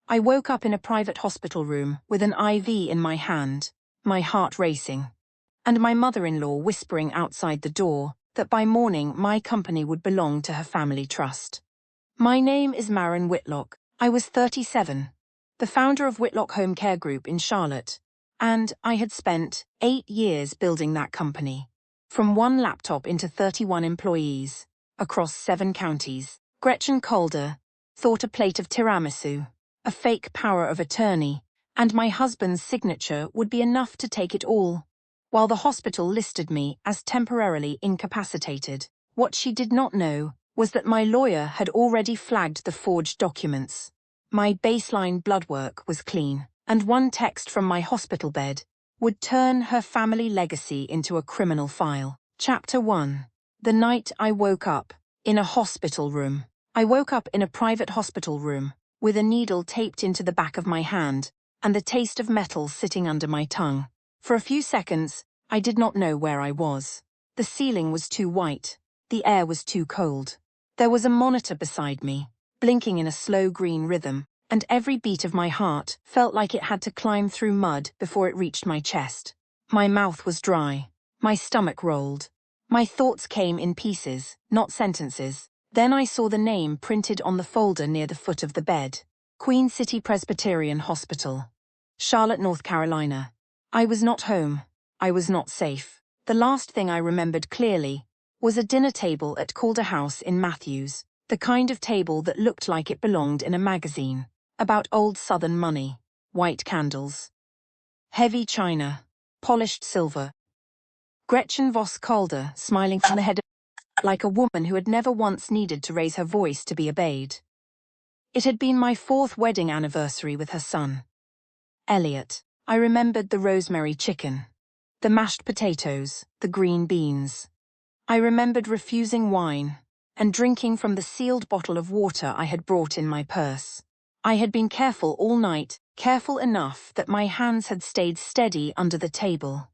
I woke up in a private hospital room with an IV in my hand, my heart racing, and my mother-in-law whispering outside the door that by morning my company would belong to her family trust. My name is Maren Whitlock. I was 37, the founder of Whitlock Home Care Group in Charlotte, and I had spent 8 years building that company. From one laptop into 31 employees, across 7 counties. Gretchen thought a plate of tiramisu, a fake power of attorney, and my husband's signature would be enough to take it all, while the hospital listed me as temporarily incapacitated. What she did not know was that my lawyer had already flagged the forged documents. My baseline blood work was clean, and one text from my hospital bed would turn her family legacy into a criminal file. Chapter 1. The night I woke up in a hospital room. I woke up in a private hospital room, with a needle taped into the back of my hand, and the taste of metal sitting under my tongue. For a few seconds, I did not know where I was. The ceiling was too white. The air was too cold. There was a monitor beside me, blinking in a slow green rhythm, and every beat of my heart felt like it had to climb through mud before it reached my chest. My mouth was dry. My stomach rolled. My thoughts came in pieces, not sentences. Then I saw the name printed on the folder near the foot of the bed. Queen City Presbyterian Hospital, Charlotte, North Carolina. I was not home. I was not safe. The last thing I remembered clearly was a dinner table at Calder House in Matthews, the kind of table that looked like it belonged in a magazine about old Southern money. White candles, heavy china, polished silver. Gretchen Voss Calder smiling from the head like a woman who had never once needed to raise her voice to be obeyed. It had been my 4th wedding anniversary with her son, Elliot. I remembered the rosemary chicken, the mashed potatoes, the green beans. I remembered refusing wine and drinking from the sealed bottle of water I had brought in my purse. I had been careful all night, careful enough that my hands had stayed steady under the table.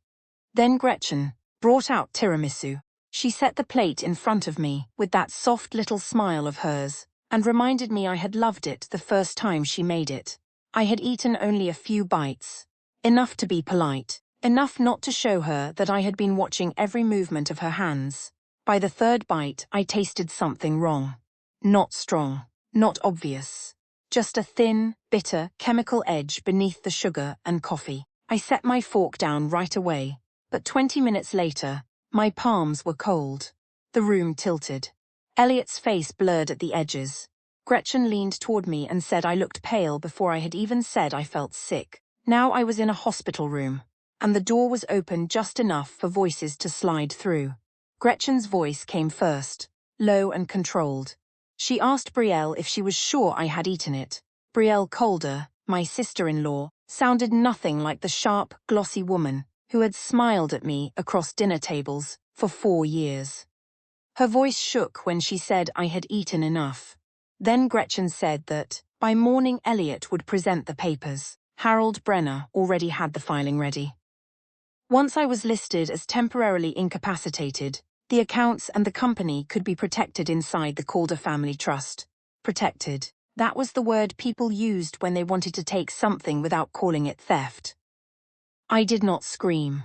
Then Gretchen brought out tiramisu. She set the plate in front of me with that soft little smile of hers, and reminded me I had loved it the first time she made it. I had eaten only a few bites, enough to be polite, enough not to show her that I had been watching every movement of her hands. By the 3rd bite, I tasted something wrong. Not strong, not obvious. Just a thin, bitter, chemical edge beneath the sugar and coffee. I set my fork down right away, but 20 minutes later, my palms were cold. The room tilted. Elliot's face blurred at the edges. Gretchen leaned toward me and said I looked pale before I had even said I felt sick. Now I was in a hospital room, and the door was open just enough for voices to slide through. Gretchen's voice came first, low and controlled. She asked Brielle if she was sure I had eaten it. Brielle Calder, my sister-in-law, sounded nothing like the sharp, glossy woman who had smiled at me across dinner tables for 4 years. Her voice shook when she said I had eaten enough. Then Gretchen said that by morning Elliot would present the papers. Harold Brenner already had the filing ready. Once I was listed as temporarily incapacitated, the accounts and the company could be protected inside the Calder family trust. Protected. That was the word people used when they wanted to take something without calling it theft. I did not scream.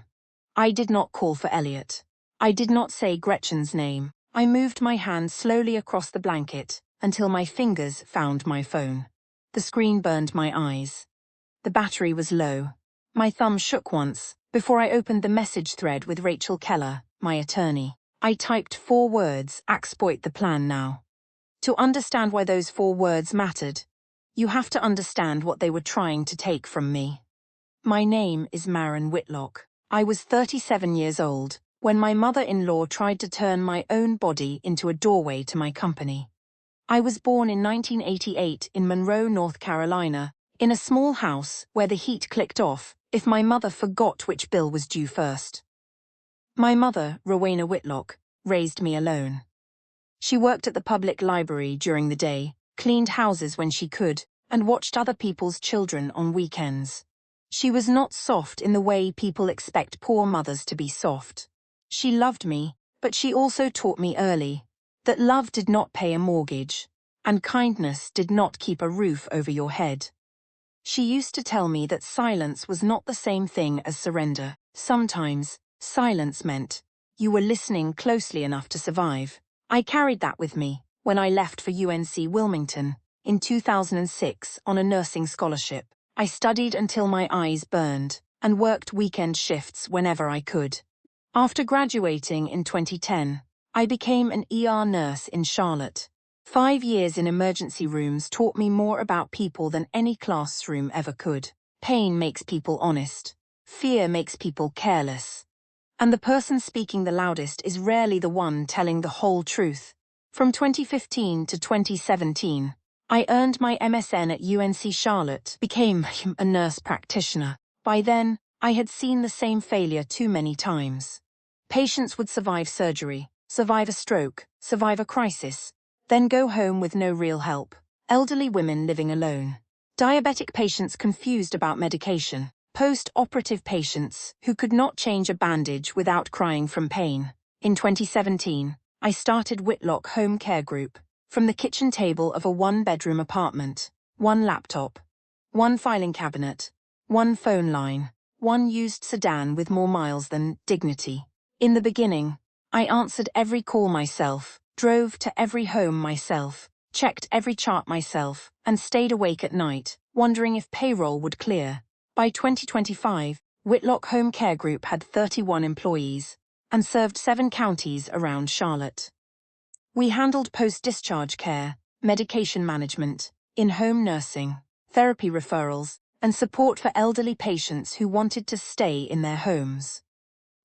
I did not call for Elliot. I did not say Gretchen's name. I moved my hand slowly across the blanket until my fingers found my phone. The screen burned my eyes. The battery was low. My thumb shook once before I opened the message thread with Rachel Keller, my attorney. I typed 4 words, exploit the plan now. To understand why those 4 words mattered, you have to understand what they were trying to take from me. My name is Maren Whitlock. I was 37 years old when my mother-in-law tried to turn my own body into a doorway to my company. I was born in 1988 in Monroe, North Carolina, in a small house where the heat clicked off if my mother forgot which bill was due first. My mother, Rowena Whitlock, raised me alone. She worked at the public library during the day, cleaned houses when she could, and watched other people's children on weekends. She was not soft in the way people expect poor mothers to be soft. She loved me, but she also taught me early that love did not pay a mortgage, and kindness did not keep a roof over your head. She used to tell me that silence was not the same thing as surrender. Sometimes, silence meant you were listening closely enough to survive. I carried that with me when I left for UNC Wilmington in 2006 on a nursing scholarship. I studied until my eyes burned and worked weekend shifts whenever I could. After graduating in 2010, I became an ER nurse in Charlotte. 5 years in emergency rooms taught me more about people than any classroom ever could. Pain makes people honest. Fear makes people careless. And the person speaking the loudest is rarely the one telling the whole truth. From 2015 to 2017, I earned my MSN at UNC Charlotte, became a nurse practitioner. By then, I had seen the same failure too many times. Patients would survive surgery, survive a stroke, survive a crisis, then go home with no real help. Elderly women living alone. Diabetic patients confused about medication. Post-operative patients who could not change a bandage without crying from pain. In 2017, I started Whitlock Home Care Group. From the kitchen table of a one-bedroom apartment, one laptop, one filing cabinet, one phone line, one used sedan with more miles than dignity. In the beginning, I answered every call myself, drove to every home myself, checked every chart myself, and stayed awake at night, wondering if payroll would clear. By 2025, Whitlock Home Care Group had 31 employees and served 7 counties around Charlotte. We handled post-discharge care, medication management, in-home nursing, therapy referrals, and support for elderly patients who wanted to stay in their homes.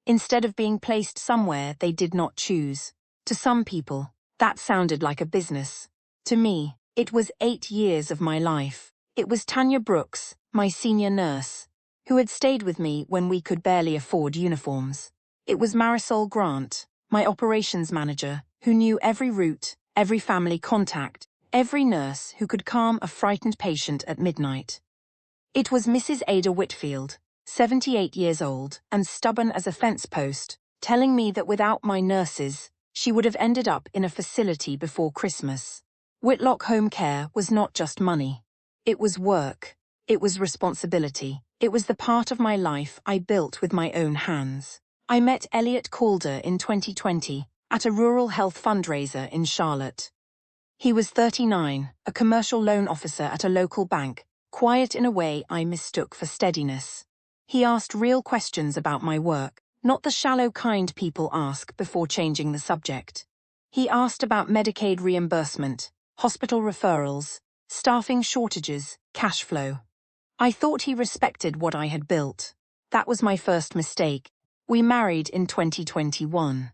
Instead of being placed somewhere they did not choose. To some people, that sounded like a business. To me, it was 8 years of my life. It was Tanya Brooks, my senior nurse, who had stayed with me when we could barely afford uniforms. It was Marisol Grant, my operations manager, who knew every route, every family contact, every nurse who could calm a frightened patient at midnight. It was Mrs. Ada Whitfield, 78 years old and stubborn as a fence post, telling me that without my nurses, she would have ended up in a facility before Christmas. Whitlock Home Care was not just money. It was work. It was responsibility. It was the part of my life I built with my own hands. I met Elliot Calder in 2020 at a rural health fundraiser in Charlotte. He was 39, a commercial loan officer at a local bank, quiet in a way I mistook for steadiness. He asked real questions about my work, not the shallow kind people ask before changing the subject. He asked about Medicaid reimbursement, hospital referrals, staffing shortages, cash flow. I thought he respected what I had built. That was my first mistake. We married in 2021.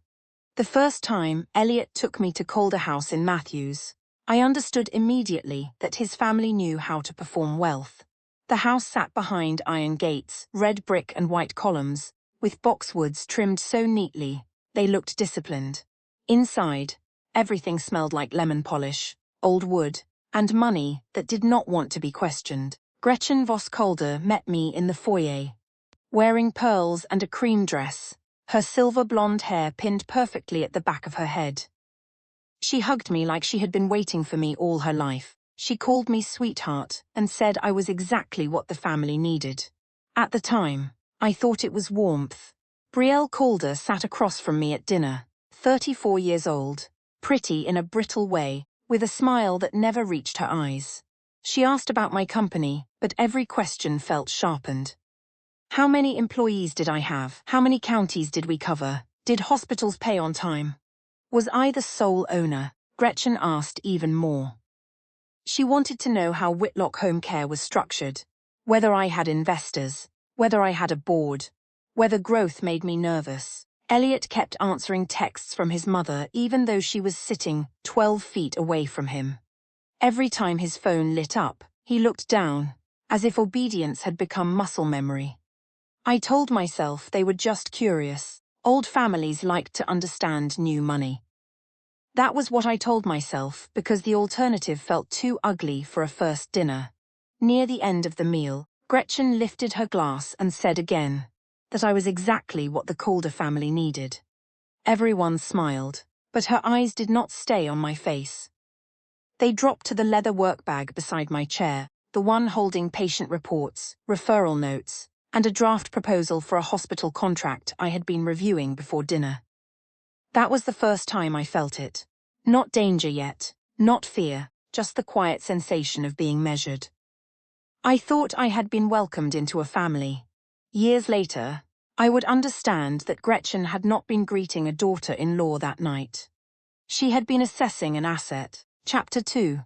The first time, Elliot took me to Calder House in Matthews. I understood immediately that his family knew how to perform wealth. The house sat behind iron gates, red brick and white columns, with boxwoods trimmed so neatly, they looked disciplined. Inside, everything smelled like lemon polish, old wood, and money that did not want to be questioned. Gretchen Voss Calder met me in the foyer, wearing pearls and a cream dress, her silver blonde hair pinned perfectly at the back of her head. She hugged me like she had been waiting for me all her life. She called me sweetheart and said I was exactly what the family needed. At the time, I thought it was warmth. Brielle Calder sat across from me at dinner, 34 years old, pretty in a brittle way, with a smile that never reached her eyes. She asked about my company, but every question felt sharpened. How many employees did I have? How many counties did we cover? Did hospitals pay on time? Was I the sole owner? Gretchen asked even more. She wanted to know how Whitlock Home Care was structured, whether I had investors, whether I had a board, whether growth made me nervous. Elliot kept answering texts from his mother even though she was sitting 12 feet away from him. Every time his phone lit up, he looked down, as if obedience had become muscle memory. I told myself they were just curious. Old families liked to understand new money. That was what I told myself because the alternative felt too ugly for a first dinner. Near the end of the meal, Gretchen lifted her glass and said again that I was exactly what the Calder family needed. Everyone smiled, but her eyes did not stay on my face. They dropped to the leather work bag beside my chair, the one holding patient reports, referral notes, and a draft proposal for a hospital contract I had been reviewing before dinner. That was the first time I felt it. Not danger yet, not fear, just the quiet sensation of being measured. I thought I had been welcomed into a family. Years later, I would understand that Gretchen had not been greeting a daughter-in-law that night. She had been assessing an asset. Chapter 2.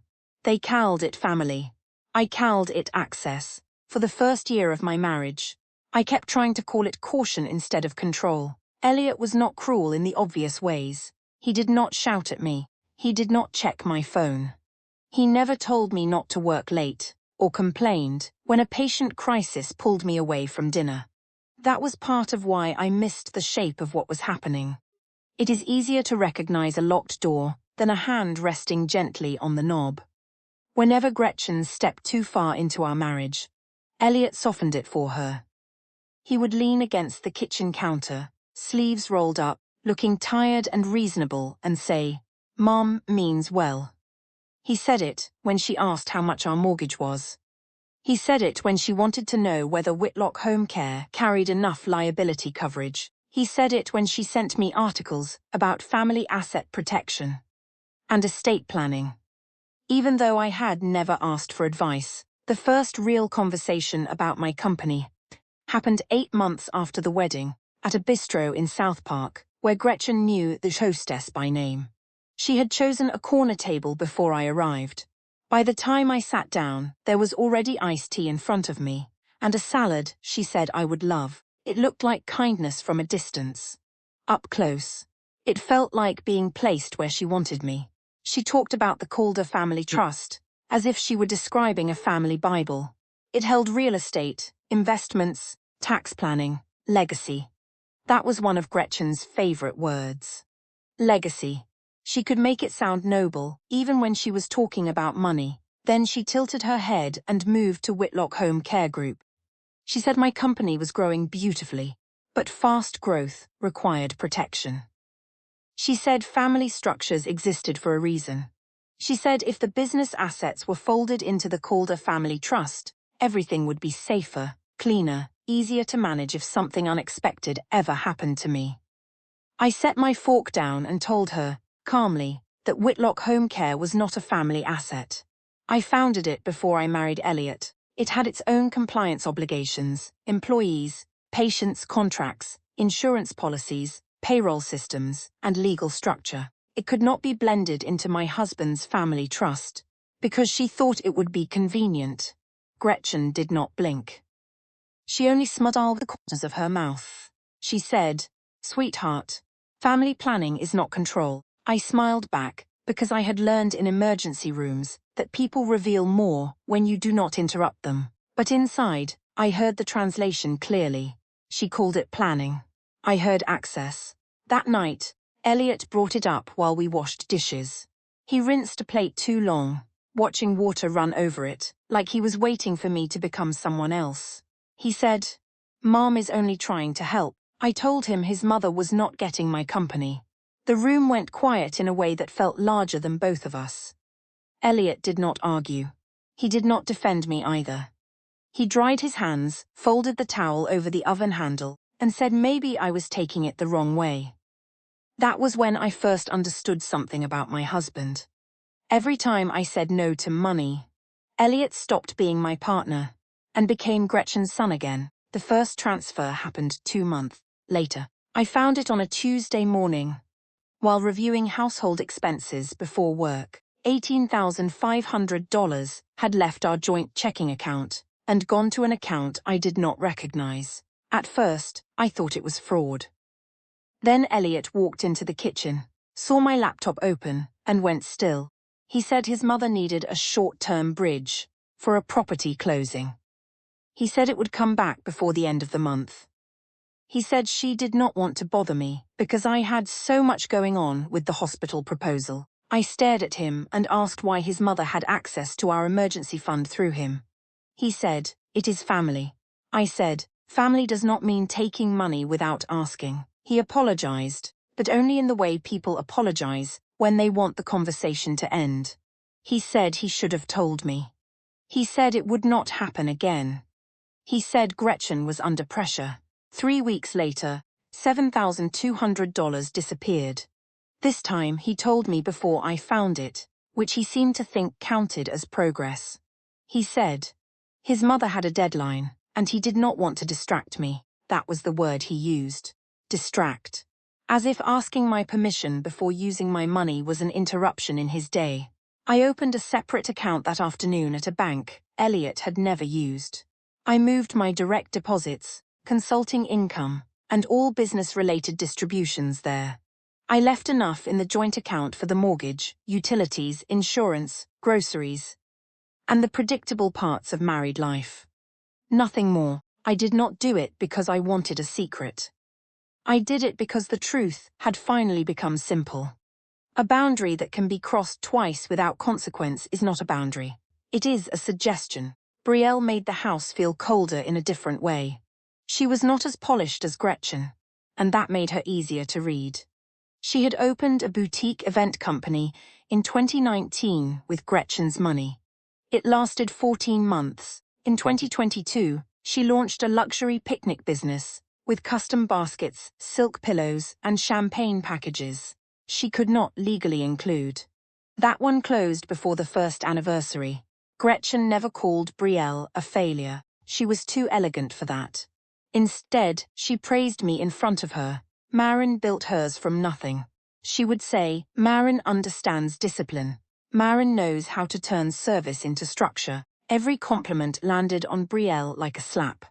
They called it family. I called it access. For the first year of my marriage, I kept trying to call it caution instead of control. Elliot was not cruel in the obvious ways. He did not shout at me. He did not check my phone. He never told me not to work late, or complained when a patient crisis pulled me away from dinner. That was part of why I missed the shape of what was happening. It is easier to recognize a locked door than a hand resting gently on the knob. Whenever Gretchen stepped too far into our marriage, Elliot softened it for her. He would lean against the kitchen counter, sleeves rolled up, looking tired and reasonable, and say, "Mom means well." He said it when she asked how much our mortgage was. He said it when she wanted to know whether Whitlock Home Care carried enough liability coverage. He said it when she sent me articles about family asset protection and estate planning. Even though I had never asked for advice, the first real conversation about my company happened 8 months after the wedding, at a bistro in South Park, where Gretchen knew the hostess by name. She had chosen a corner table before I arrived. By the time I sat down, there was already iced tea in front of me, and a salad she said I would love. It looked like kindness from a distance. Up close, it felt like being placed where she wanted me. She talked about the Calder family trust, as if she were describing a family Bible. It held real estate, investments, tax planning, legacy. That was one of Gretchen's favorite words. Legacy. She could make it sound noble, even when she was talking about money. Then she tilted her head and moved to Whitlock Home Care Group. She said my company was growing beautifully, but fast growth required protection. She said family structures existed for a reason. She said if the business assets were folded into the Calder family trust, everything would be safer, cleaner, easier to manage if something unexpected ever happened to me. I set my fork down and told her, calmly, that Whitlock Home Care was not a family asset. I founded it before I married Elliot. It had its own compliance obligations, employees, patients' contracts, insurance policies, payroll systems, and legal structure. It could not be blended into my husband's family trust, because she thought it would be convenient. Gretchen did not blink. She only smiled the corners of her mouth. She said, "Sweetheart, family planning is not control." I smiled back, because I had learned in emergency rooms that people reveal more when you do not interrupt them. But inside, I heard the translation clearly. She called it planning. I heard access. That night, Elliot brought it up while we washed dishes. He rinsed a plate too long, watching water run over it, like he was waiting for me to become someone else. He said, "Mom is only trying to help." I told him his mother was not getting my company. The room went quiet in a way that felt larger than both of us. Elliot did not argue. He did not defend me either. He dried his hands, folded the towel over the oven handle, and said maybe I was taking it the wrong way. That was when I first understood something about my husband. Every time I said no to money, Elliot stopped being my partner and became Gretchen's son again. The first transfer happened 2 months later. I found it on a Tuesday morning, while reviewing household expenses before work. $18,500 had left our joint checking account and gone to an account I did not recognize. At first, I thought it was fraud. Then Elliot walked into the kitchen, saw my laptop open, and went still. He said his mother needed a short-term bridge for a property closing. He said it would come back before the end of the month. He said she did not want to bother me because I had so much going on with the hospital proposal. I stared at him and asked why his mother had access to our emergency fund through him. He said, "It is family." I said, "Family does not mean taking money without asking." He apologized, but only in the way people apologize when they want the conversation to end. He said he should have told me. He said it would not happen again. He said Gretchen was under pressure. 3 weeks later, $7,200 disappeared. This time he told me before I found it, which he seemed to think counted as progress. He said his mother had a deadline, and he did not want to distract me. That was the word he used. Distract. As if asking my permission before using my money was an interruption in his day. I opened a separate account that afternoon at a bank Elliot had never used. I moved my direct deposits, consulting income, and all business-related distributions there. I left enough in the joint account for the mortgage, utilities, insurance, groceries, and the predictable parts of married life. Nothing more. I did not do it because I wanted a secret. I did it because the truth had finally become simple. A boundary that can be crossed twice without consequence is not a boundary. It is a suggestion. Brielle made the house feel colder in a different way. She was not as polished as Gretchen, and that made her easier to read. She had opened a boutique event company in 2019 with Gretchen's money. It lasted 14 months. In 2022, she launched a luxury picnic business with custom baskets, silk pillows, and champagne packages she could not legally include. That one closed before the first anniversary. Gretchen never called Brielle a failure. She was too elegant for that. Instead, she praised me in front of her. Maren built hers from nothing. She would say, Maren understands discipline. Maren knows how to turn service into structure. Every compliment landed on Brielle like a slap.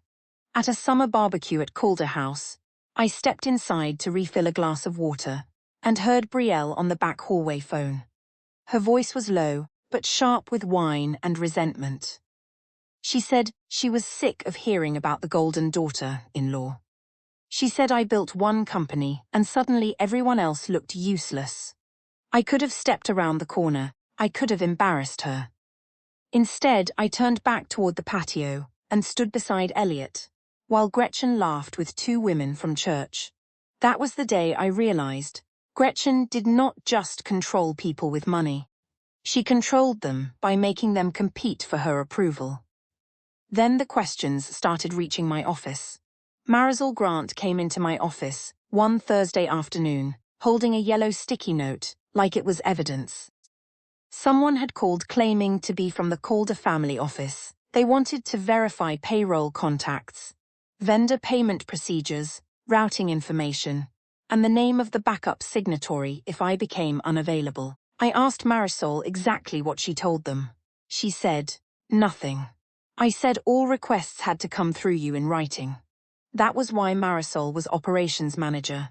At a summer barbecue at Calder House, I stepped inside to refill a glass of water and heard Brielle on the back hallway phone. Her voice was low, but sharp with wine and resentment. She said she was sick of hearing about the golden daughter-in-law. She said I built one company and suddenly everyone else looked useless. I could have stepped around the corner. I could have embarrassed her. Instead, I turned back toward the patio and stood beside Elliot, while Gretchen laughed with 2 women from church. That was the day I realized Gretchen did not just control people with money. She controlled them by making them compete for her approval. Then the questions started reaching my office. Marisol Grant came into my office one Thursday afternoon, holding a yellow sticky note, like it was evidence. Someone had called claiming to be from the Calder family office. They wanted to verify payroll contacts, vendor payment procedures, routing information, and the name of the backup signatory if I became unavailable. I asked Marisol exactly what she told them. She said, nothing. I said all requests had to come through you in writing. That was why Marisol was operations manager.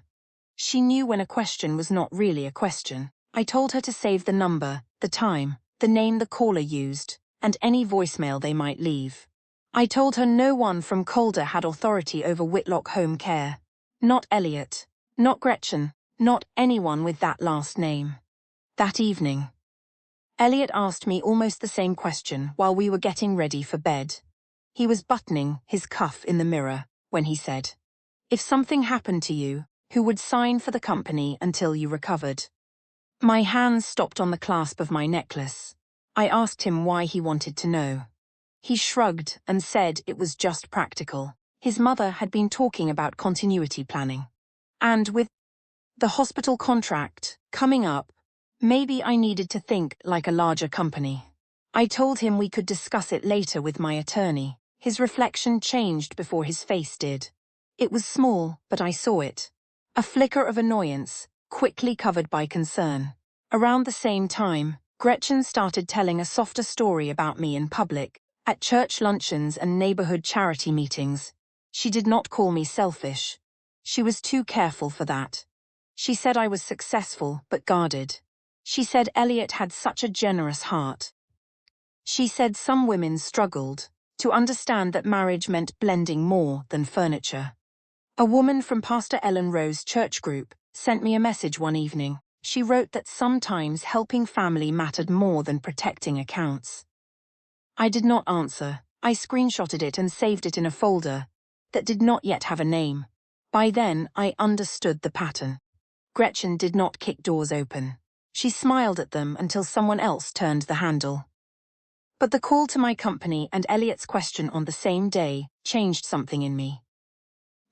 She knew when a question was not really a question. I told her to save the number, the time, the name the caller used, and any voicemail they might leave. I told her no one from Calder had authority over Whitlock Home Care. Not Elliot, not Gretchen, not anyone with that last name. That evening, Elliot asked me almost the same question while we were getting ready for bed. He was buttoning his cuff in the mirror when he said, if something happened to you, who would sign for the company until you recovered? My hands stopped on the clasp of my necklace. I asked him why he wanted to know. He shrugged and said it was just practical. His mother had been talking about continuity planning. And with the hospital contract coming up, maybe I needed to think like a larger company. I told him we could discuss it later with my attorney. His reflection changed before his face did. It was small, but I saw it. A flicker of annoyance, quickly covered by concern. Around the same time, Gretchen started telling a softer story about me in public, at church luncheons and neighborhood charity meetings. She did not call me selfish. She was too careful for that. She said I was successful but guarded. She said Elliot had such a generous heart. She said some women struggled to understand that marriage meant blending more than furniture. A woman from Pastor Ellen Rowe's church group sent me a message one evening. She wrote that sometimes helping family mattered more than protecting accounts. I did not answer. I screenshotted it and saved it in a folder that did not yet have a name. By then, I understood the pattern. Gretchen did not kick doors open. She smiled at them until someone else turned the handle. But the call to my company and Elliot's question on the same day changed something in me.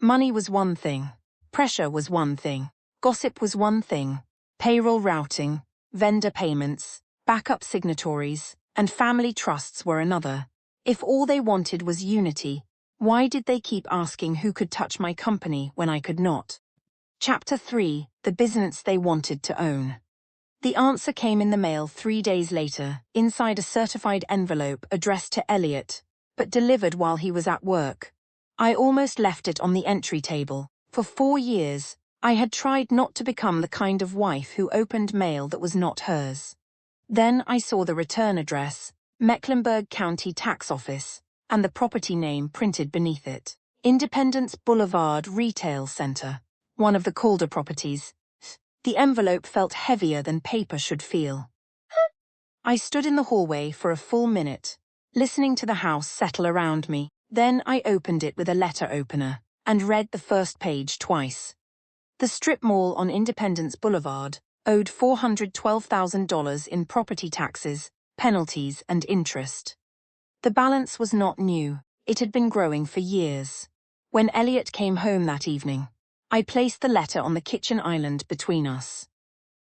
Money was one thing. Pressure was one thing. Gossip was one thing. Payroll routing, vendor payments, backup signatories, and family trusts were another. If all they wanted was unity, why did they keep asking who could touch my company when I could not? Chapter 3: The Business They Wanted to Own. The answer came in the mail 3 days later, inside a certified envelope addressed to Elliot, but delivered while he was at work. I almost left it on the entry table. For 4 years, I had tried not to become the kind of wife who opened mail that was not hers. Then I saw the return address, Mecklenburg County Tax Office, and the property name printed beneath it. Independence Boulevard Retail Center, one of the Calder properties. The envelope felt heavier than paper should feel. I stood in the hallway for a full minute, listening to the house settle around me. Then I opened it with a letter opener and read the first page twice. The strip mall on Independence Boulevard owed $412,000 in property taxes, penalties, and interest. The balance was not new. It had been growing for years. When Elliot came home that evening, I placed the letter on the kitchen island between us.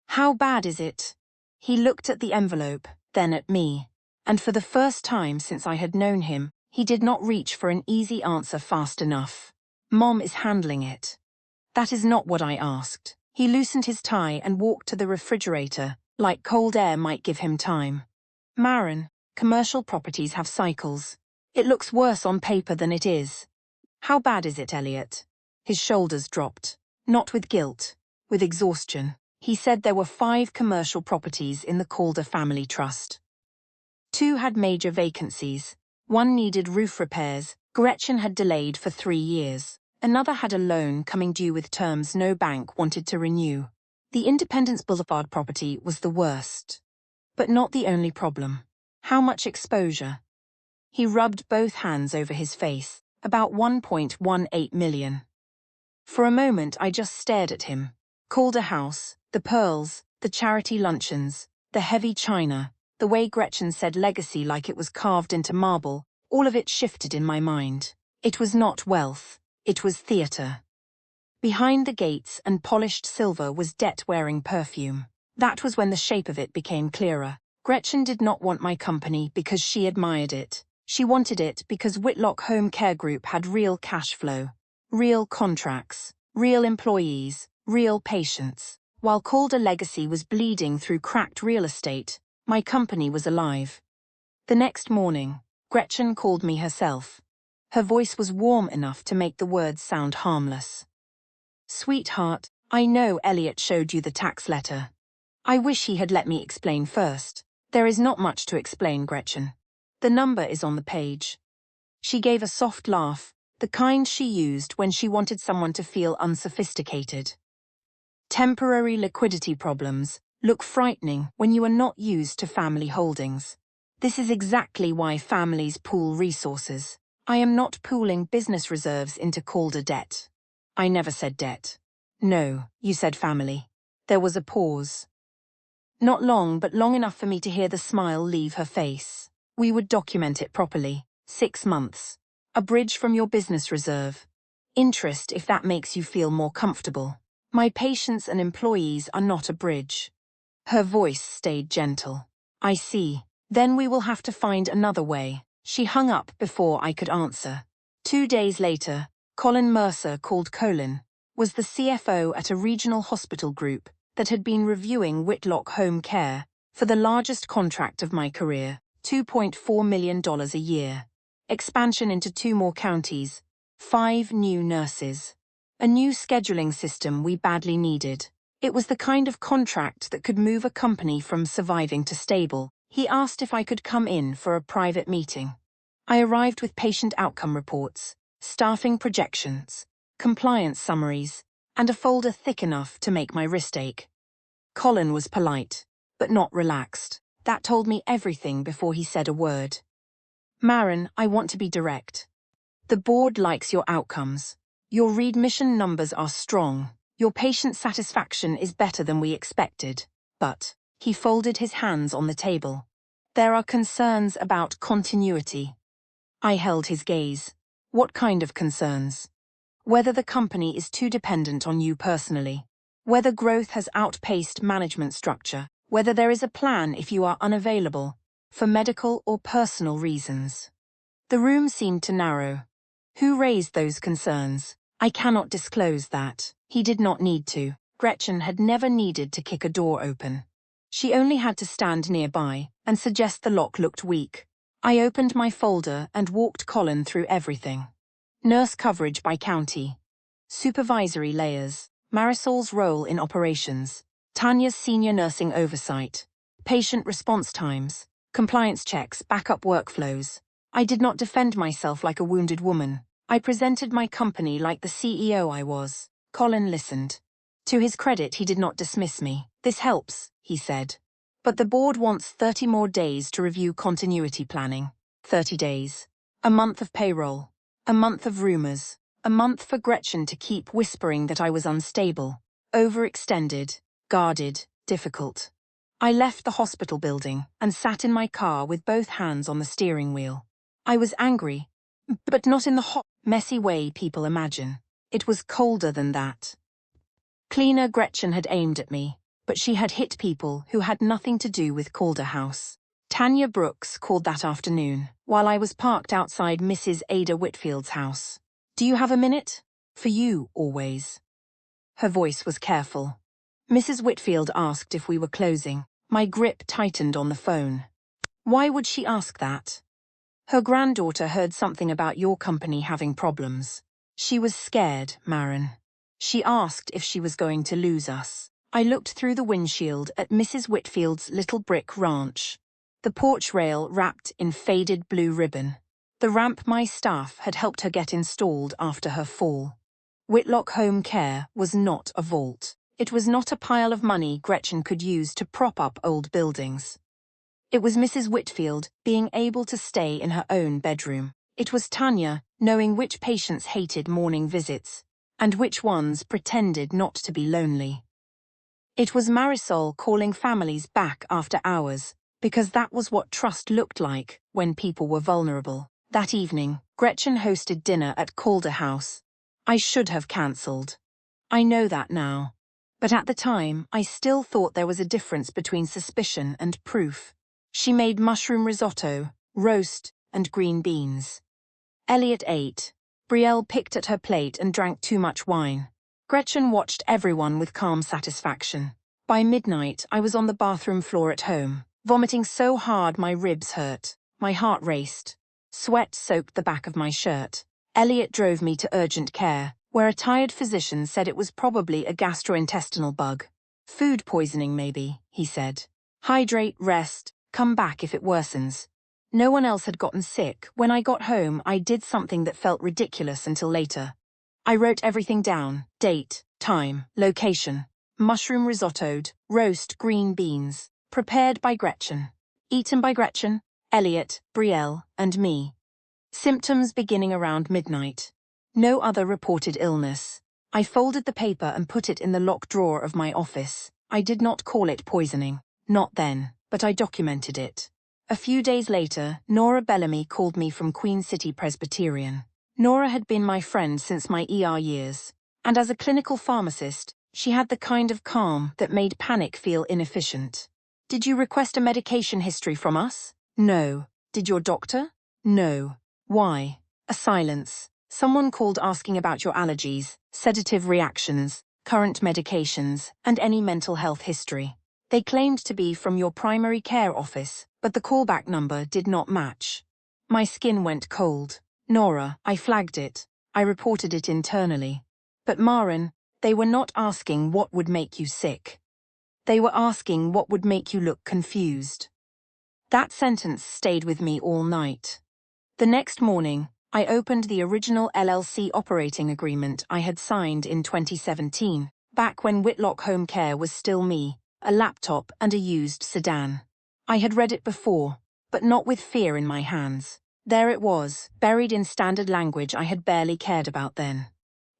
"How bad is it?" He looked at the envelope, then at me, and for the first time since I had known him, he did not reach for an easy answer fast enough. "Mom is handling it." That is not what I asked. He loosened his tie and walked to the refrigerator, like cold air might give him time. "Maren, commercial properties have cycles. It looks worse on paper than it is. How bad is it, Elliot?" His shoulders dropped. Not with guilt, with exhaustion. He said there were 5 commercial properties in the Calder family trust. 2 had major vacancies. 1 needed roof repairs. Gretchen had delayed for 3 years. Another had a loan coming due with terms no bank wanted to renew. The Independence Boulevard property was the worst. But not the only problem. How much exposure? He rubbed both hands over his face. About $1.18 million. For a moment I just stared at him. Calder House, the pearls, the charity luncheons, the heavy china, the way Gretchen said legacy like it was carved into marble, all of it shifted in my mind. It was not wealth, it was theatre. Behind the gates and polished silver was debt-wearing perfume. That was when the shape of it became clearer. Gretchen did not want my company because she admired it. She wanted it because Whitlock Home Care Group had real cash flow. Real contracts, real employees, real patients. While Calder Legacy was bleeding through cracked real estate, my company was alive. The next morning, Gretchen called me herself. Her voice was warm enough to make the words sound harmless. "Sweetheart, I know Elliot showed you the tax letter. I wish he had let me explain first." "There is not much to explain, Gretchen. The number is on the page." She gave a soft laugh, the kind she used when she wanted someone to feel unsophisticated. Temporary liquidity problems look frightening when you are not used to family holdings. This is exactly why families pool resources. I am not pooling business reserves into Calder debt. I never said debt. No, you said family. There was a pause. Not long, but long enough for me to hear the smile leave her face. "We would document it properly. 6 months. A bridge from your business reserve. Interest if that makes you feel more comfortable. My patients and employees are not a bridge." Her voice stayed gentle. "I see. Then we will have to find another way." She hung up before I could answer. 2 days later, Colin Mercer called. Colin was the CFO at a regional hospital group that had been reviewing Whitlock Home Care for the largest contract of my career, $2.4 million a year. Expansion into 2 more counties, 5 new nurses. A new scheduling system we badly needed. It was the kind of contract that could move a company from surviving to stable. He asked if I could come in for a private meeting. I arrived with patient outcome reports, staffing projections, compliance summaries, and a folder thick enough to make my wrist ache. Colin was polite, but not relaxed. That told me everything before he said a word. "Maren, I want to be direct. The board likes your outcomes. Your readmission numbers are strong. Your patient satisfaction is better than we expected. But," he folded his hands on the table, There are concerns about continuity. I held his gaze. What kind of concerns? Whether the company is too dependent on you personally. Whether growth has outpaced management structure. Whether there is a plan if you are unavailable, for medical or personal reasons. The room seemed to narrow. Who raised those concerns? I cannot disclose that. He did not need to. Gretchen had never needed to kick a door open. She only had to stand nearby and suggest the lock looked weak. I opened my folder and walked Colin through everything. Nurse coverage by county. Supervisory layers. Marisol's role in operations. Tanya's senior nursing oversight. Patient response times. Compliance checks, backup workflows. I did not defend myself like a wounded woman. I presented my company like the CEO I was. Colin listened. To his credit, he did not dismiss me. This helps, he said. But the board wants 30 more days to review continuity planning. 30 days. A month of payroll. A month of rumors. A month for Gretchen to keep whispering that I was unstable, overextended, guarded, difficult. I left the hospital building and sat in my car with both hands on the steering wheel. I was angry, but not in the hot, messy way people imagine. It was colder than that. Cleaner Gretchen had aimed at me, but she had hit people who had nothing to do with Calder House. Tanya Brooks called that afternoon, while I was parked outside Mrs. Ada Whitfield's house. Do you have a minute? For you, always. Her voice was careful. Mrs. Whitfield asked if we were closing. My grip tightened on the phone. Why would she ask that? Her granddaughter heard something about your company having problems. She was scared, Maren. She asked if she was going to lose us. I looked through the windshield at Mrs. Whitfield's little brick ranch. The porch rail wrapped in faded blue ribbon. The ramp my staff had helped her get installed after her fall. Whitlock Home Care was not a vault. It was not a pile of money Gretchen could use to prop up old buildings. It was Mrs. Whitfield being able to stay in her own bedroom. It was Tanya knowing which patients hated morning visits, and which ones pretended not to be lonely. It was Marisol calling families back after hours, because that was what trust looked like when people were vulnerable. That evening, Gretchen hosted dinner at Calder House. I should have cancelled. I know that now. But at the time, I still thought there was a difference between suspicion and proof. She made mushroom risotto, roast, and green beans. Elliot ate. Brielle picked at her plate and drank too much wine. Gretchen watched everyone with calm satisfaction. By midnight, I was on the bathroom floor at home, vomiting so hard my ribs hurt. My heart raced. Sweat soaked the back of my shirt. Elliot drove me to urgent care, where a tired physician said it was probably a gastrointestinal bug. Food poisoning, maybe, he said. Hydrate, rest, come back if it worsens. No one else had gotten sick. When I got home, I did something that felt ridiculous until later. I wrote everything down: date, time, location. Mushroom risottoed, roast green beans, prepared by Gretchen. Eaten by Gretchen, Elliot, Brielle, and me. Symptoms beginning around midnight. No other reported illness. I folded the paper and put it in the locked drawer of my office. I did not call it poisoning. Not then, but I documented it. A few days later, Nora Bellamy called me from Queen City Presbyterian. Nora had been my friend since my ER years, and as a clinical pharmacist, she had the kind of calm that made panic feel inefficient. Did you request a medication history from us? No. Did your doctor? No. Why? A silence. Someone called asking about your allergies, sedative reactions, current medications, and any mental health history. They claimed to be from your primary care office, but the callback number did not match. My skin went cold. Nora, I flagged it. I reported it internally. But Maren, they were not asking what would make you sick. They were asking what would make you look confused. That sentence stayed with me all night. The next morning, I opened the original LLC operating agreement I had signed in 2017, back when Whitlock Home Care was still me, a laptop and a used sedan. I had read it before, but not with fear in my hands. There it was, buried in standard language I had barely cared about then.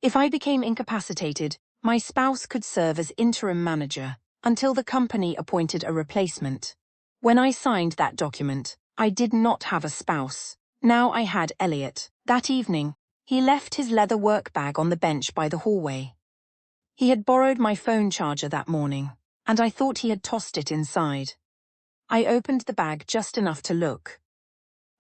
If I became incapacitated, my spouse could serve as interim manager until the company appointed a replacement. When I signed that document, I did not have a spouse. Now I had Elliot. That evening, he left his leather work bag on the bench by the hallway. He had borrowed my phone charger that morning, and I thought he had tossed it inside. I opened the bag just enough to look.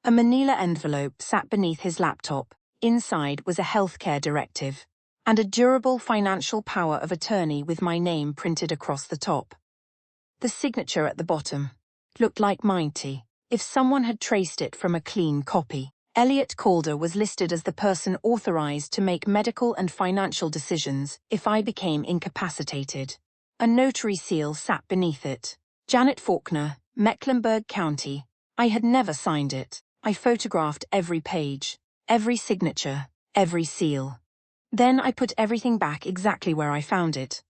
A manila envelope sat beneath his laptop. Inside was a healthcare directive, and a durable financial power of attorney with my name printed across the top. The signature at the bottom looked like mine. If someone had traced it from a clean copy. Elliot Calder was listed as the person authorized to make medical and financial decisions if I became incapacitated. A notary seal sat beneath it. Janet Faulkner, Mecklenburg County. I had never signed it. I photographed every page, every signature, every seal. Then I put everything back exactly where I found it.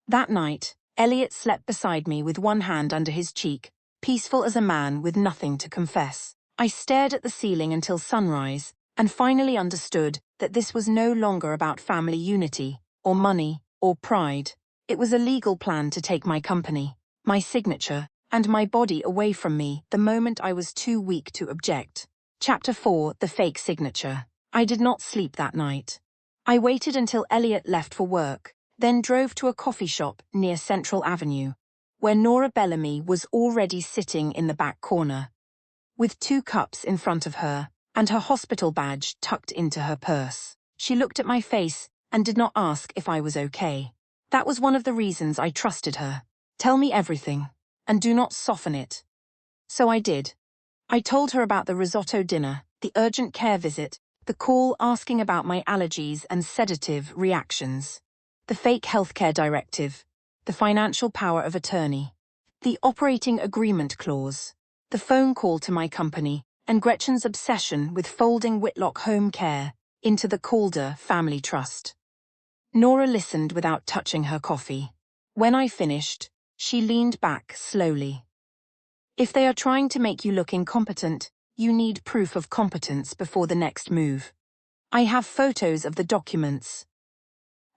That night, Elliot slept beside me with one hand under his cheek, peaceful as a man with nothing to confess. I stared at the ceiling until sunrise, and finally understood that this was no longer about family unity, or money, or pride. It was a legal plan to take my company, my signature, and my body away from me the moment I was too weak to object. Chapter 4: The Fake Signature. I did not sleep that night. I waited until Elliot left for work, then drove to a coffee shop near Central Avenue, where Nora Bellamy was already sitting in the back corner, with 2 cups in front of her, and her hospital badge tucked into her purse. She looked at my face and did not ask if I was okay. That was one of the reasons I trusted her. Tell me everything, and do not soften it. So I did. I told her about the risotto dinner, the urgent care visit, the call asking about my allergies and sedative reactions, the fake healthcare directive, the financial power of attorney, the operating agreement clause, the phone call to my company, and Gretchen's obsession with folding Whitlock Home Care into the Calder family trust. Nora listened without touching her coffee. When I finished, she leaned back slowly. If they are trying to make you look incompetent, you need proof of competence before the next move. I have photos of the documents.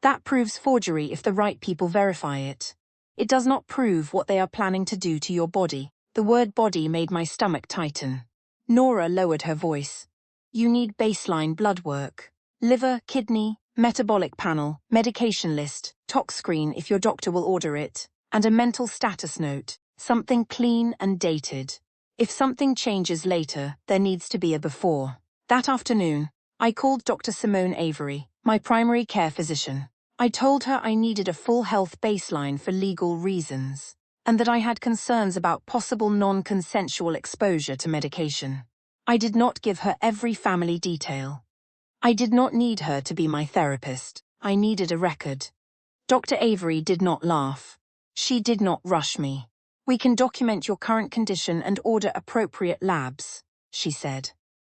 That proves forgery if the right people verify it. It does not prove what they are planning to do to your body. The word body made my stomach tighten. Nora lowered her voice. You need baseline blood work. Liver, kidney, metabolic panel, medication list, tox screen if your doctor will order it, and a mental status note, something clean and dated. If something changes later, there needs to be a before. That afternoon, I called Dr. Simone Avery, my primary care physician. I told her I needed a full health baseline for legal reasons, and that I had concerns about possible non-consensual exposure to medication. I did not give her every family detail. I did not need her to be my therapist. I needed a record. Dr. Avery did not laugh. She did not rush me. We can document your current condition and order appropriate labs, she said.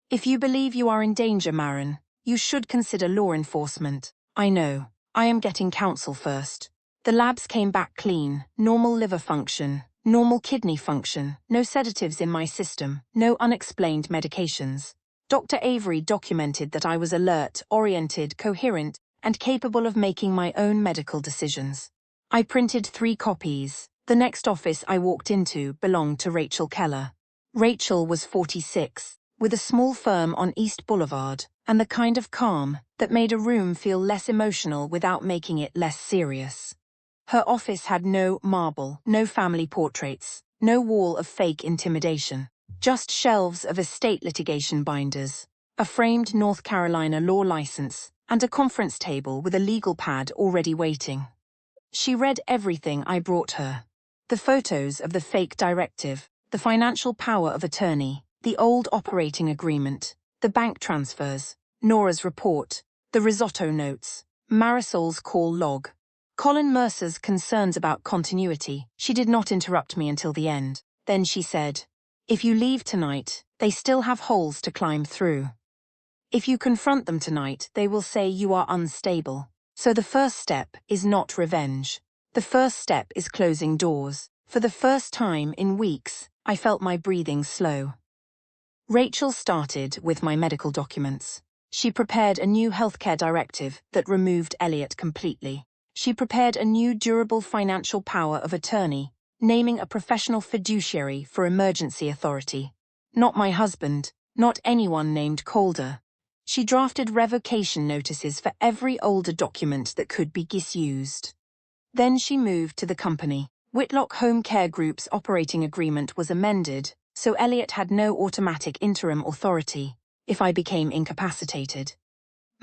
If you believe you are in danger, Maren, you should consider law enforcement. I know. I am getting counsel first. The labs came back clean, normal liver function, normal kidney function, no sedatives in my system, no unexplained medications. Dr. Avery documented that I was alert, oriented, coherent, and capable of making my own medical decisions. I printed 3 copies. The next office I walked into belonged to Rachel Keller. Rachel was 46, with a small firm on East Boulevard, and the kind of calm that made a room feel less emotional without making it less serious. Her office had no marble, no family portraits, no wall of fake intimidation, just shelves of estate litigation binders, a framed North Carolina law license, and a conference table with a legal pad already waiting. She read everything I brought her. The photos of the fake directive, the financial power of attorney, the old operating agreement, the bank transfers, Nora's report, the risotto notes, Marisol's call log. Colin Mercer's concerns about continuity. She did not interrupt me until the end. Then she said, if you leave tonight, they still have holes to climb through. If you confront them tonight, they will say you are unstable. So the first step is not revenge. The first step is closing doors. For the first time in weeks, I felt my breathing slow. Rachel started with my medical documents. She prepared a new healthcare directive that removed Elliot completely. She prepared a new durable financial power of attorney, naming a professional fiduciary for emergency authority. Not my husband, not anyone named Calder. She drafted revocation notices for every older document that could be misused. Then she moved to the company. Whitlock Home Care Group's operating agreement was amended, so Elliot had no automatic interim authority if I became incapacitated.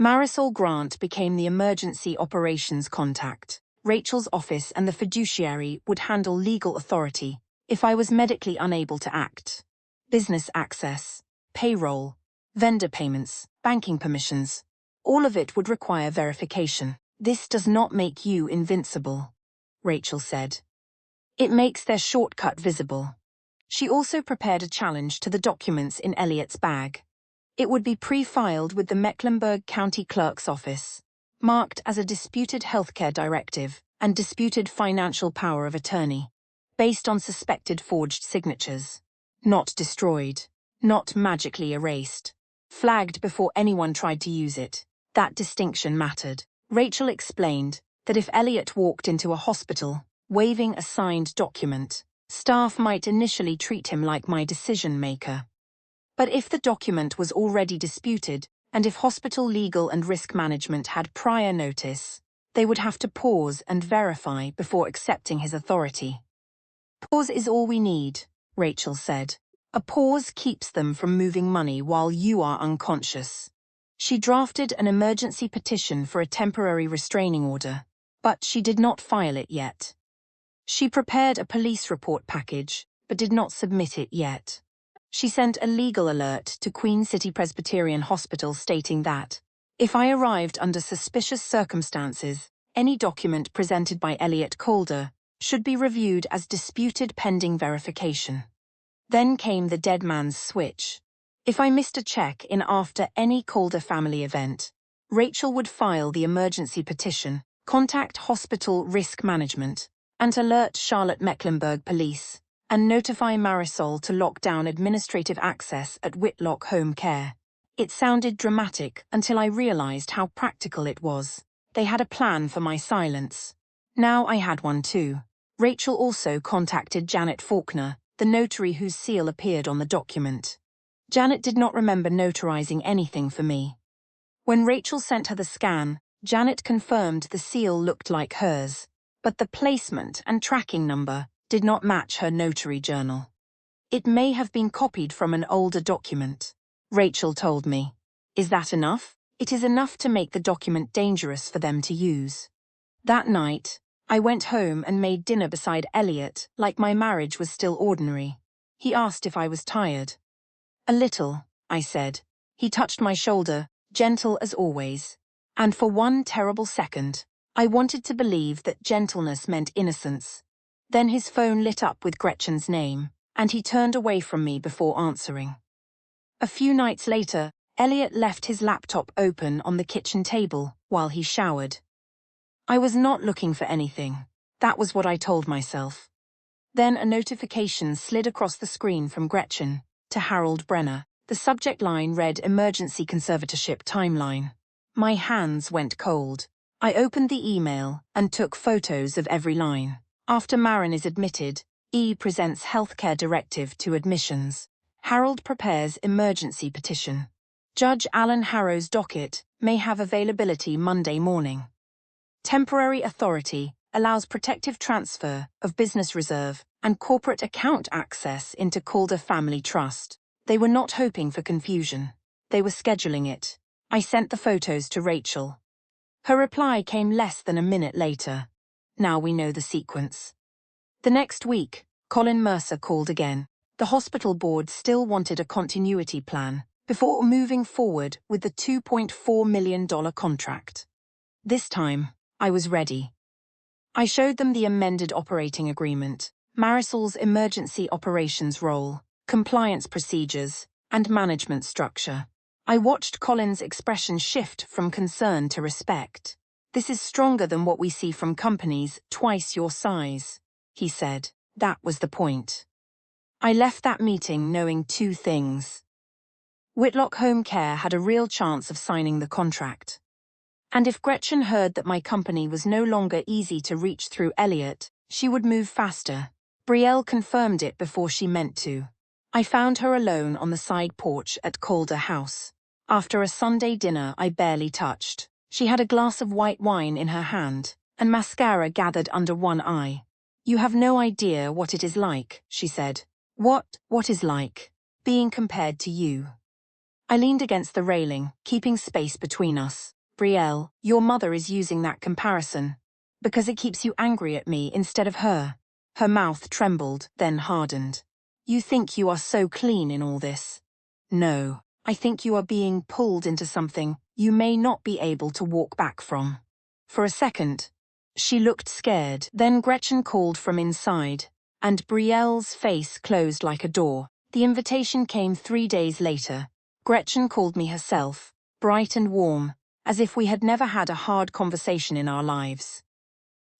Marisol Grant became the emergency operations contact. Rachel's office and the fiduciary would handle legal authority if I was medically unable to act. Business access, payroll, vendor payments, banking permissions, all of it would require verification. This does not make you invincible, Rachel said. It makes their shortcut visible. She also prepared a challenge to the documents in Elliot's bag. It would be pre-filed with the Mecklenburg County Clerk's office, marked as a disputed healthcare directive and disputed financial power of attorney, based on suspected forged signatures. Not destroyed, not magically erased. Flagged before anyone tried to use it. That distinction mattered. Rachel explained that if Elliot walked into a hospital, waving a signed document, staff might initially treat him like my decision-maker. But if the document was already disputed, and if hospital legal and risk management had prior notice, they would have to pause and verify before accepting his authority. Pause is all we need, Rachel said. A pause keeps them from moving money while you are unconscious. She drafted an emergency petition for a temporary restraining order, but she did not file it yet. She prepared a police report package, but did not submit it yet. She sent a legal alert to Queen City Presbyterian Hospital stating that, if I arrived under suspicious circumstances, any document presented by Elliot Calder should be reviewed as disputed pending verification. Then came the dead man's switch. If I missed a check in after any Calder family event, Rachel would file the emergency petition, contact hospital risk management, and alert Charlotte Mecklenburg Police, and notify Marisol to lock down administrative access at Whitlock Home Care. It sounded dramatic until I realized how practical it was. They had a plan for my silence. Now I had one too. Rachel also contacted Janet Faulkner, the notary whose seal appeared on the document. Janet did not remember notarizing anything for me. When Rachel sent her the scan, Janet confirmed the seal looked like hers, but the placement and tracking number did not match her notary journal. It may have been copied from an older document, Rachel told me. Is that enough? It is enough to make the document dangerous for them to use. That night, I went home and made dinner beside Elliot like my marriage was still ordinary. He asked if I was tired. A little, I said. He touched my shoulder, gentle as always. And for one terrible second, I wanted to believe that gentleness meant innocence. Then his phone lit up with Gretchen's name, and he turned away from me before answering. A few nights later, Elliot left his laptop open on the kitchen table while he showered. I was not looking for anything. That was what I told myself. Then a notification slid across the screen from Gretchen to Harold Brenner. The subject line read Emergency Conservatorship Timeline. My hands went cold. I opened the email and took photos of every line. After Maren is admitted, E presents healthcare directive to admissions. Harold prepares emergency petition. Judge Alan Harrow's docket may have availability Monday morning. Temporary authority allows protective transfer of business reserve and corporate account access into Calder Family Trust. They were not hoping for confusion. They were scheduling it. I sent the photos to Rachel. Her reply came less than a minute later. Now we know the sequence. The next week, Colin Mercer called again. The hospital board still wanted a continuity plan before moving forward with the $2.4 million contract. This time, I was ready. I showed them the amended operating agreement, Marisol's emergency operations role, compliance procedures, and management structure. I watched Colin's expression shift from concern to respect. This is stronger than what we see from companies twice your size, he said. That was the point. I left that meeting knowing two things. Whitlock Home Care had a real chance of signing the contract. And if Gretchen heard that my company was no longer easy to reach through Elliot, she would move faster. Brielle confirmed it before she meant to. I found her alone on the side porch at Calder House. After a Sunday dinner I barely touched. She had a glass of white wine in her hand, and mascara gathered under one eye. "You have no idea what it is like," she said. What is like? Being compared to you." I leaned against the railing, keeping space between us. "Brielle, your mother is using that comparison. Because it keeps you angry at me instead of her." Her mouth trembled, then hardened. "You think you are so clean in all this. No, I think you are being pulled into something you may not be able to walk back from." For a second, she looked scared. Then Gretchen called from inside, and Brielle's face closed like a door. The invitation came 3 days later. Gretchen called me herself, bright and warm, as if we had never had a hard conversation in our lives.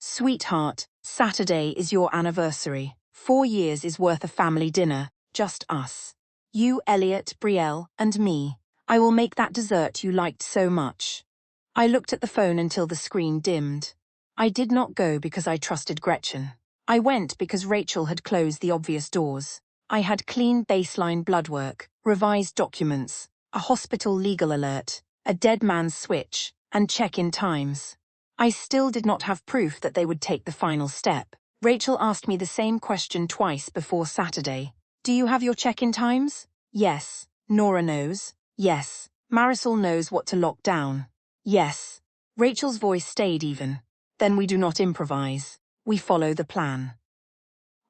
"Sweetheart, Saturday is your anniversary. 4 years is worth a family dinner, just us. You, Elliot, Brielle, and me. I will make that dessert you liked so much." I looked at the phone until the screen dimmed. I did not go because I trusted Gretchen. I went because Rachel had closed the obvious doors. I had clean baseline blood work, revised documents, a hospital legal alert, a dead man's switch, and check-in times. I still did not have proof that they would take the final step. Rachel asked me the same question twice before Saturday. "Do you have your check-in times?" "Yes." "Nora knows?" "Yes." "Marisol knows what to lock down?" "Yes." Rachel's voice stayed even. "Then we do not improvise. We follow the plan."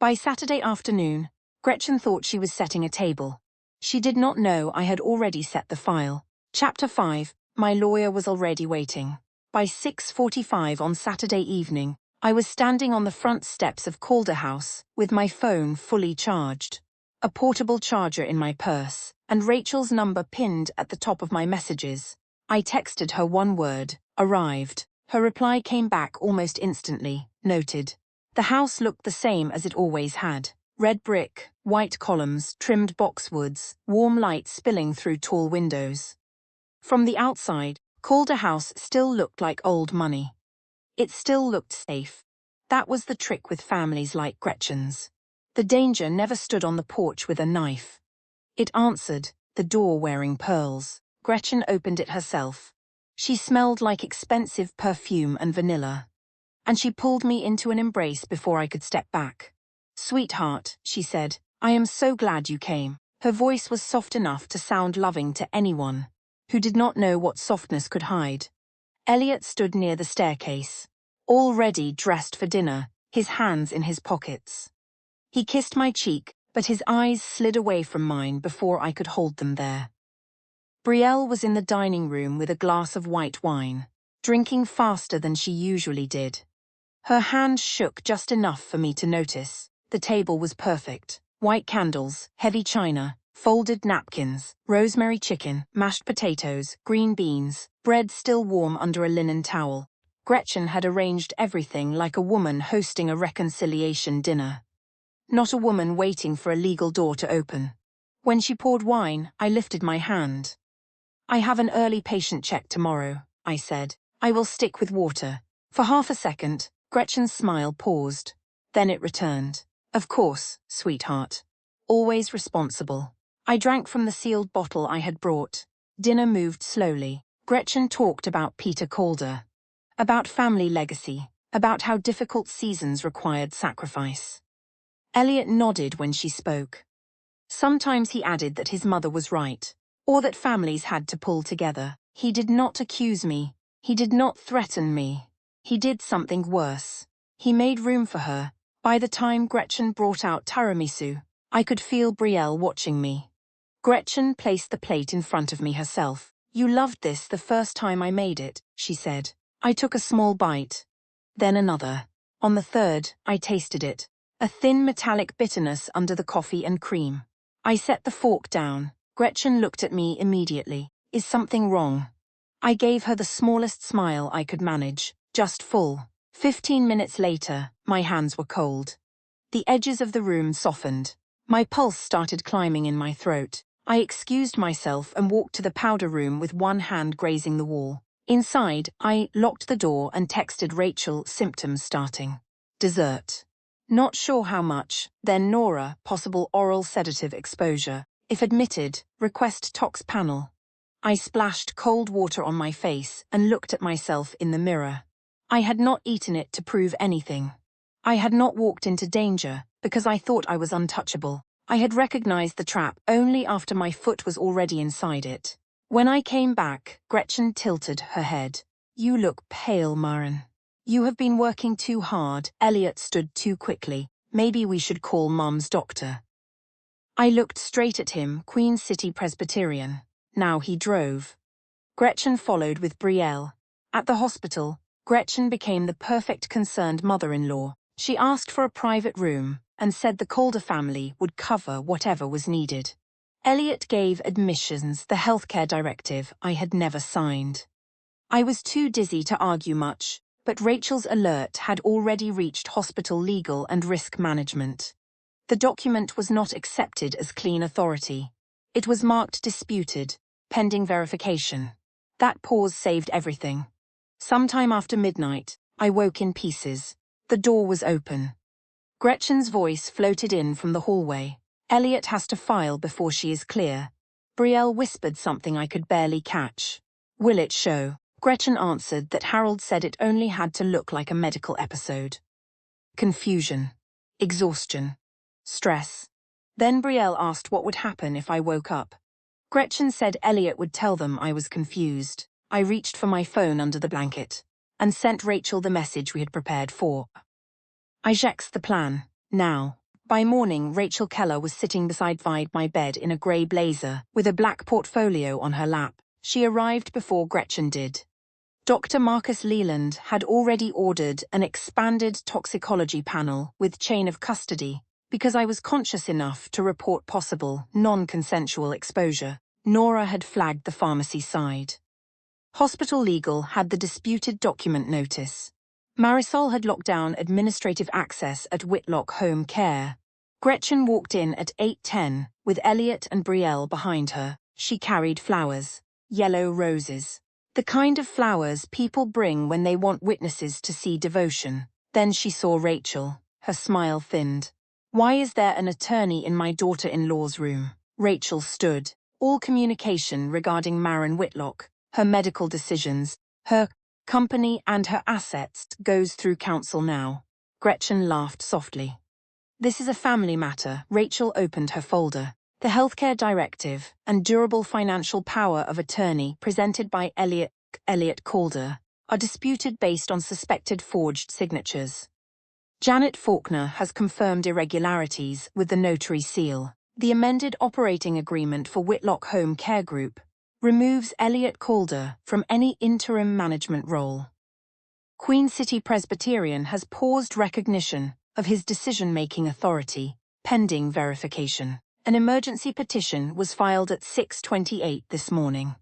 By Saturday afternoon, Gretchen thought she was setting a table. She did not know I had already set the file. Chapter 5, my lawyer was already waiting. By 6:45 on Saturday evening, I was standing on the front steps of Calder House with my phone fully charged, a portable charger in my purse, and Rachel's number pinned at the top of my messages. I texted her one word, "Arrived." Her reply came back almost instantly, "Noted." The house looked the same as it always had. Red brick, white columns, trimmed boxwoods, warm light spilling through tall windows. From the outside, Calder House still looked like old money. It still looked safe. That was the trick with families like Gretchen's. The danger never stood on the porch with a knife. It answered, the door wearing pearls. Gretchen opened it herself. She smelled like expensive perfume and vanilla. And she pulled me into an embrace before I could step back. "Sweetheart," she said, "I am so glad you came." Her voice was soft enough to sound loving to anyone who did not know what softness could hide. Elliot stood near the staircase, already dressed for dinner, his hands in his pockets. He kissed my cheek, but his eyes slid away from mine before I could hold them there. Brielle was in the dining room with a glass of white wine, drinking faster than she usually did. Her hand shook just enough for me to notice. The table was perfect. White candles, heavy china, folded napkins, rosemary chicken, mashed potatoes, green beans, bread still warm under a linen towel. Gretchen had arranged everything like a woman hosting a reconciliation dinner. Not a woman waiting for a legal door to open. When she poured wine, I lifted my hand. "I have an early patient check tomorrow," I said. "I will stick with water." For half a second, Gretchen's smile paused. Then it returned. "Of course, sweetheart. Always responsible." I drank from the sealed bottle I had brought. Dinner moved slowly. Gretchen talked about Peter Calder, about family legacy, about how difficult seasons required sacrifice. Elliot nodded when she spoke. Sometimes he added that his mother was right, or that families had to pull together. He did not accuse me. He did not threaten me. He did something worse. He made room for her. By the time Gretchen brought out tiramisu, I could feel Brielle watching me. Gretchen placed the plate in front of me herself. "You loved this the first time I made it," she said. I took a small bite. Then another. On the third, I tasted it. A thin metallic bitterness under the coffee and cream. I set the fork down. Gretchen looked at me immediately. "Is something wrong?" I gave her the smallest smile I could manage, just full. 15 minutes later, my hands were cold. The edges of the room softened. My pulse started climbing in my throat. I excused myself and walked to the powder room with one hand grazing the wall. Inside, I locked the door and texted Rachel, symptoms starting. "Dessert." Not sure how much, then Nora, possible oral sedative exposure. If admitted, request tox panel. I splashed cold water on my face and looked at myself in the mirror. I had not eaten it to prove anything. I had not walked into danger because I thought I was untouchable. I had recognized the trap only after my foot was already inside it. When I came back, Gretchen tilted her head. You look pale, Maren. You have been working too hard. Elliot stood too quickly. Maybe we should call Mum's doctor. I looked straight at him, Queen City Presbyterian. Now he drove. Gretchen followed with Brielle. At the hospital, Gretchen became the perfect concerned mother-in-law. She asked for a private room and said the Calder family would cover whatever was needed. Elliot gave admissions, the healthcare directive I had never signed. I was too dizzy to argue much, but Rachel's alert had already reached hospital legal and risk management. The document was not accepted as clean authority. It was marked disputed, pending verification. That pause saved everything. Sometime after midnight, I woke in pieces. The door was open. Gretchen's voice floated in from the hallway. Elliot has to file before she is clear. Brielle whispered something I could barely catch. Will it show? Gretchen answered that Harold said it only had to look like a medical episode. Confusion. Exhaustion. Stress. Then Brielle asked what would happen if I woke up. Gretchen said Elliot would tell them I was confused. I reached for my phone under the blanket and sent Rachel the message we had prepared for. I jexed the plan, now. By morning, Rachel Keller was sitting beside my bed in a grey blazer, with a black portfolio on her lap. She arrived before Gretchen did. Dr. Marcus Leland had already ordered an expanded toxicology panel with chain of custody, because I was conscious enough to report possible, non-consensual exposure. Nora had flagged the pharmacy side. Hospital legal had the disputed document notice. Marisol had locked down administrative access at Whitlock Home Care. Gretchen walked in at 8:10, with Elliot and Brielle behind her. She carried flowers, yellow roses. The kind of flowers people bring when they want witnesses to see devotion. Then she saw Rachel. Her smile thinned. Why is there an attorney in my daughter-in-law's room? Rachel stood. All communication regarding Maren Whitlock, her medical decisions, her company and her assets goes through counsel now. Gretchen laughed softly. This is a family matter. Rachel opened her folder. The healthcare directive and durable financial power of attorney presented by Elliot Calder are disputed based on suspected forged signatures. Janet Faulkner has confirmed irregularities with the notary seal. The amended operating agreement for Whitlock Home Care Group removes Elliot Calder from any interim management role. Queen City Presbyterian has paused recognition of his decision-making authority, pending verification. An emergency petition was filed at 6:28 this morning.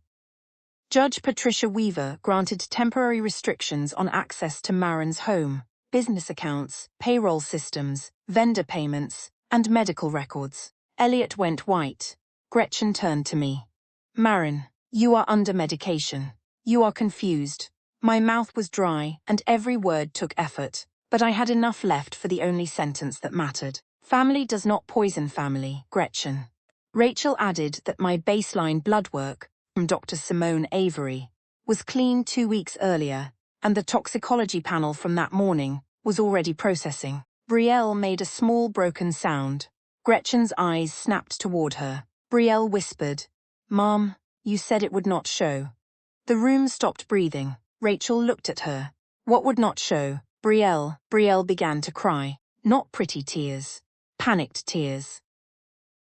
Judge Patricia Weaver granted temporary restrictions on access to Maren's home, business accounts, payroll systems, vendor payments, and medical records. Elliot went white. Gretchen turned to me. Maren, you are under medication. You are confused. My mouth was dry, and every word took effort, but I had enough left for the only sentence that mattered. Family does not poison family, Gretchen. Rachel added that my baseline blood work, from Dr. Simone Avery, was clean 2 weeks earlier, and the toxicology panel from that morning was already processing. Brielle made a small broken sound. Gretchen's eyes snapped toward her. Brielle whispered, Mom, you said it would not show. The room stopped breathing. Rachel looked at her. What would not show? Brielle began to cry. Not pretty tears. Panicked tears.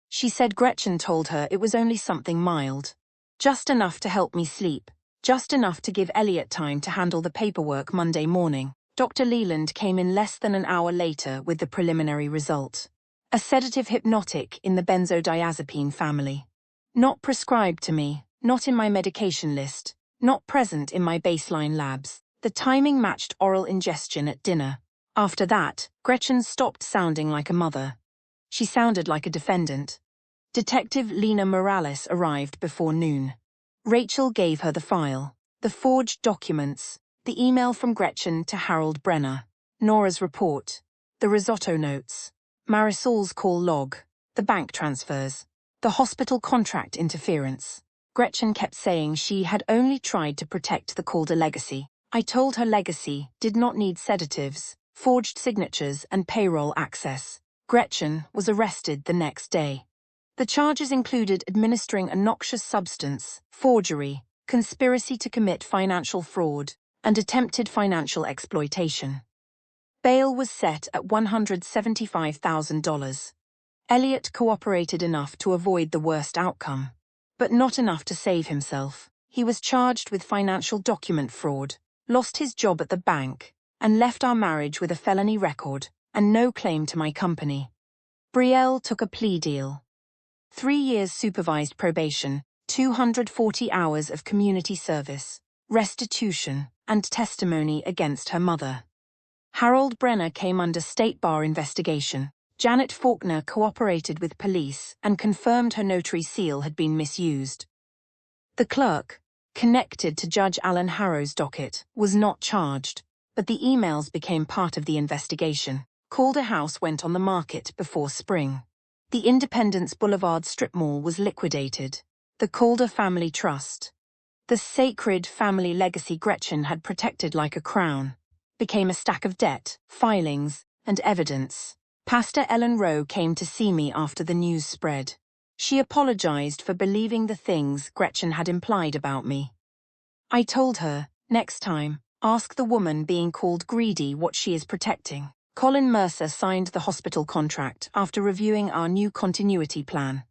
She said Gretchen told her it was only something mild. Just enough to help me sleep. Just enough to give Elliot time to handle the paperwork Monday morning. Dr. Leland came in less than an hour later with the preliminary result. A sedative hypnotic in the benzodiazepine family. Not prescribed to me, not in my medication list, not present in my baseline labs. The timing matched oral ingestion at dinner. After that, Gretchen stopped sounding like a mother. She sounded like a defendant. Detective Lena Morales arrived before noon. Rachel gave her the file, the forged documents, the email from Gretchen to Harold Brenner, Nora's report. The risotto notes, Marisol's call log, the bank transfers, the hospital contract interference. Gretchen kept saying she had only tried to protect the Calder legacy. I told her legacy did not need sedatives, forged signatures, and payroll access. Gretchen was arrested the next day. The charges included administering a noxious substance, forgery, conspiracy to commit financial fraud, and attempted financial exploitation. Bail was set at $175,000. Elliot cooperated enough to avoid the worst outcome, but not enough to save himself. He was charged with financial document fraud, lost his job at the bank, and left our marriage with a felony record and no claim to my company. Brielle took a plea deal. 3 years supervised probation, 240 hours of community service, restitution, and testimony against her mother. Harold Brenner came under state bar investigation. Janet Faulkner cooperated with police and confirmed her notary seal had been misused. The clerk, connected to Judge Alan Harrow's docket, was not charged, but the emails became part of the investigation. Calder House went on the market before spring. The Independence Boulevard strip mall was liquidated. The Calder Family Trust, the sacred family legacy Gretchen had protected like a crown, became a stack of debt, filings, and evidence. Pastor Ellen Rowe came to see me after the news spread. She apologized for believing the things Gretchen had implied about me. I told her, next time, ask the woman being called greedy what she is protecting. Colin Mercer signed the hospital contract after reviewing our new continuity plan.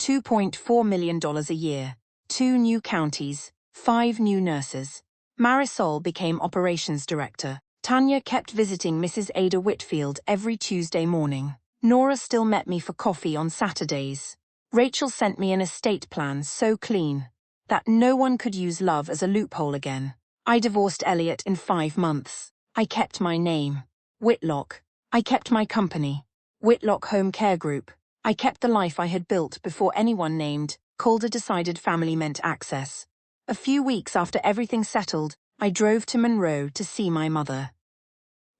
$2.4 million a year, 2 new counties, 5 new nurses. Marisol became operations director. Tanya kept visiting Mrs. Ada Whitfield every Tuesday morning. Nora still met me for coffee on Saturdays. Rachel sent me an estate plan so clean that no one could use love as a loophole again. I divorced Elliot in 5 months. I kept my name, Whitlock. I kept my company, Whitlock Home Care Group. I kept the life I had built before anyone named Calder decided family meant access. A few weeks after everything settled, I drove to Monroe to see my mother.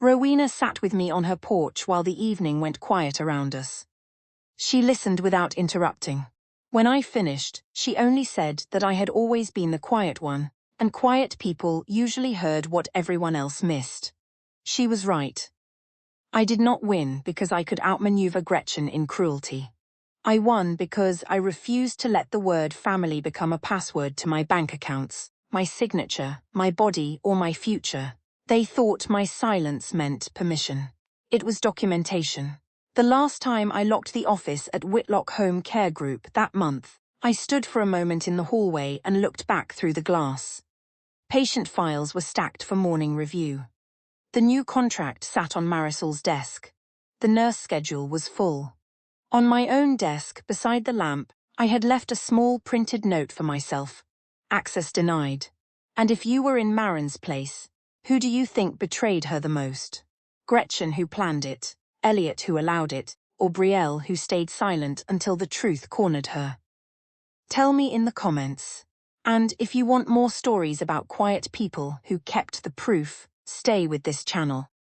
Rowena sat with me on her porch while the evening went quiet around us. She listened without interrupting. When I finished, she only said that I had always been the quiet one, and quiet people usually heard what everyone else missed. She was right. I did not win because I could outmaneuver Gretchen in cruelty. I won because I refused to let the word family become a password to my bank accounts, my signature, my body, or my future. They thought my silence meant permission. It was documentation. The last time I locked the office at Whitlock Home Care Group that month, I stood for a moment in the hallway and looked back through the glass. Patient files were stacked for morning review. The new contract sat on Marisol's desk. The nurse schedule was full. On my own desk, beside the lamp, I had left a small printed note for myself. Access denied. And if you were in Maren's place, who do you think betrayed her the most? Gretchen, who planned it, Elliot, who allowed it, or Brielle, who stayed silent until the truth cornered her? Tell me in the comments. And if you want more stories about quiet people who kept the proof, stay with this channel.